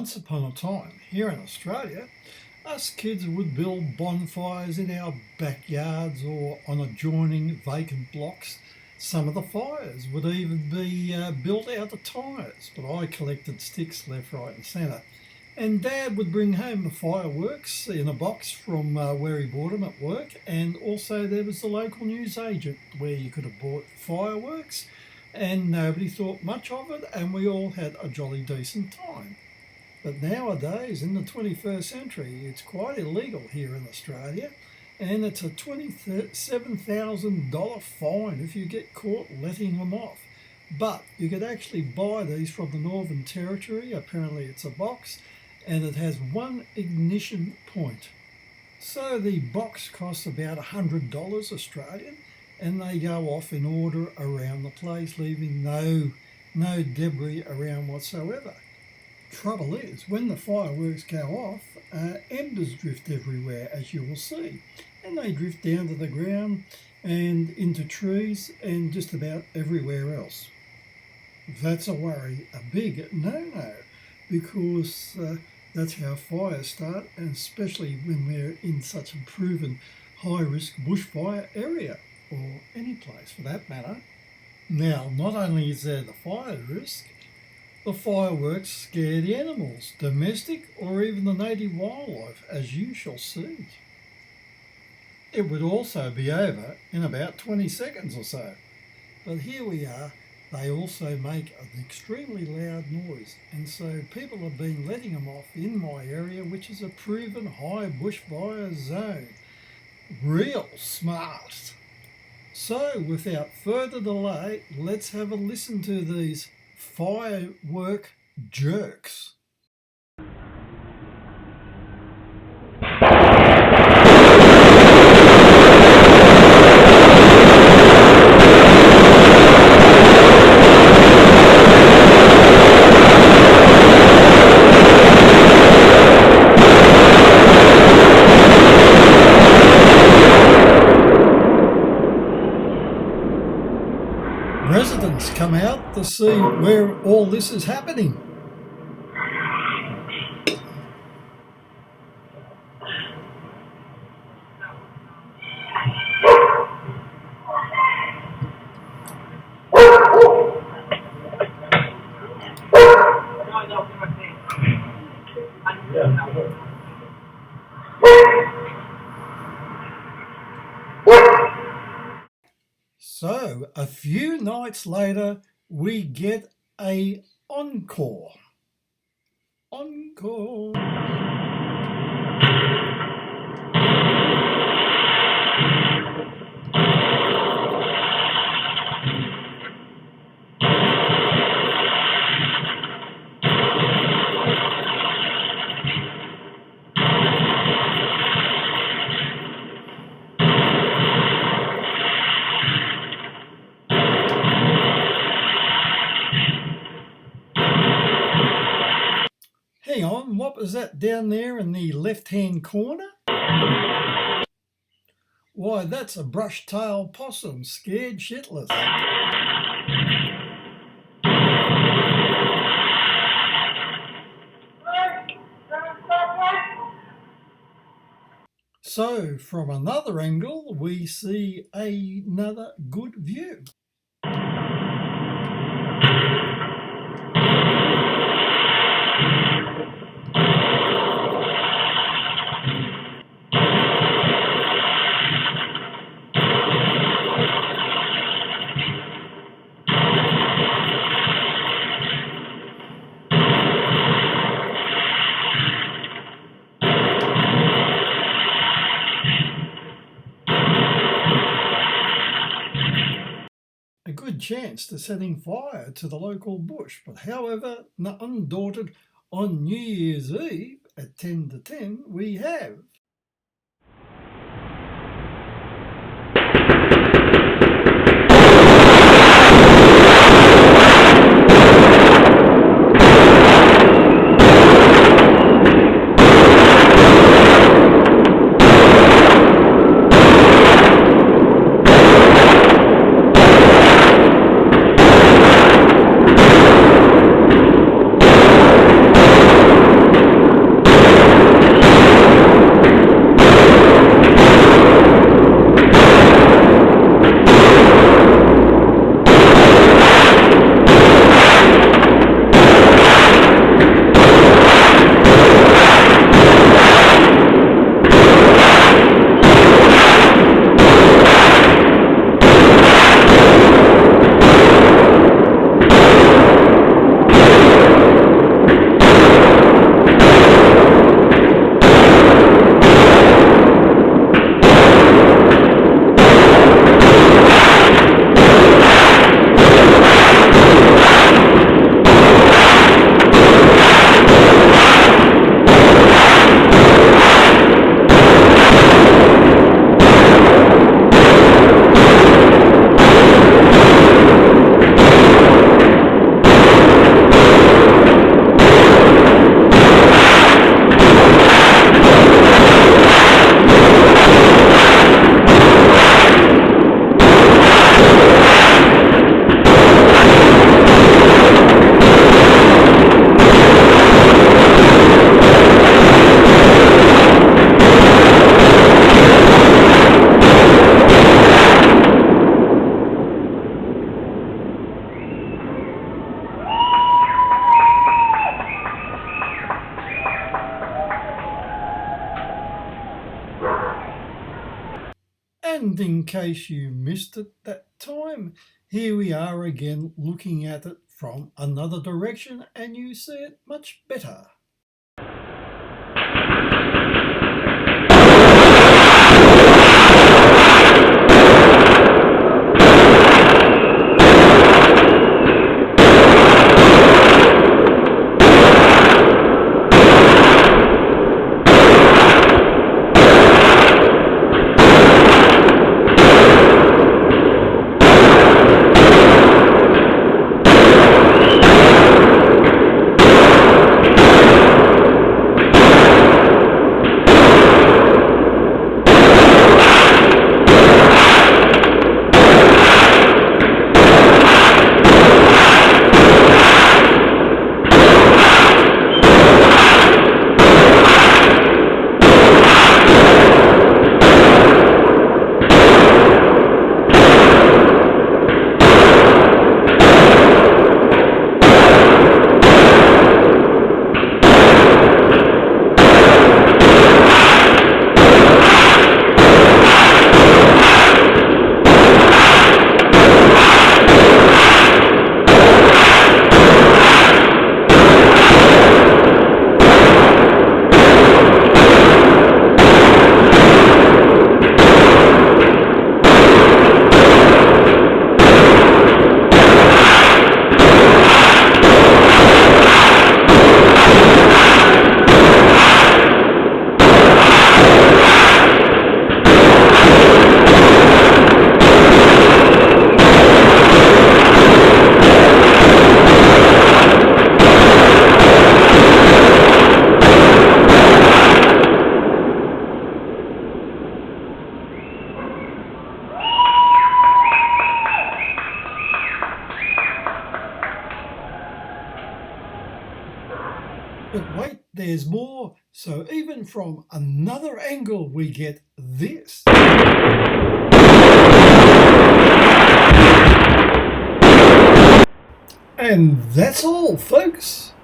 Once upon a time, here in Australia, us kids would build bonfires in our backyards or on adjoining vacant blocks. Some of the fires would even be built out of tyres, but I collected sticks left, right and centre. And Dad would bring home the fireworks in a box from where he bought them at work, and also there was the local newsagent where you could have bought fireworks, and nobody thought much of it, and we all had a jolly decent time. But nowadays, in the 21st century, it's quite illegal here in Australia, and it's a $27,000 fine if you get caught letting them off. But you could actually buy these from the Northern Territory. Apparently it's a box, and it has one ignition point. So the box costs about $100 Australian, and they go off in order around the place, leaving no debris around whatsoever. Trouble is, when the fireworks go off, embers drift everywhere, as you will see, and they drift down to the ground and into trees and just about everywhere else. That's a worry, a big no-no, because that's how fires start, and especially when we're in such a proven high-risk bushfire area, or any place for that matter. Now, not only is there the fire risk, the fireworks scare the animals, domestic or even the native wildlife, as you shall see. It would also be over in about 20 seconds or so. But here we are, they also make an extremely loud noise, and so people have been letting them off in my area, which is a proven high bushfire zone. Real smart. So without further delay, let's have a listen to these Firework Jerks. Residents come out to see where all this is happening. So, a few nights later, we get a encore. Encore. Hang on, what was that down there in the left-hand corner? Why, that's a brush-tailed possum, scared shitless. So, from another angle, we see another good view. A good chance to setting fire to the local bush, but however, undaunted, on New Year's Eve at 10 to 10 we have And in case you missed it that time, here we are again looking at it from another direction and you see it much better. But wait, there's more. So even from another angle we get this. And that's all, folks.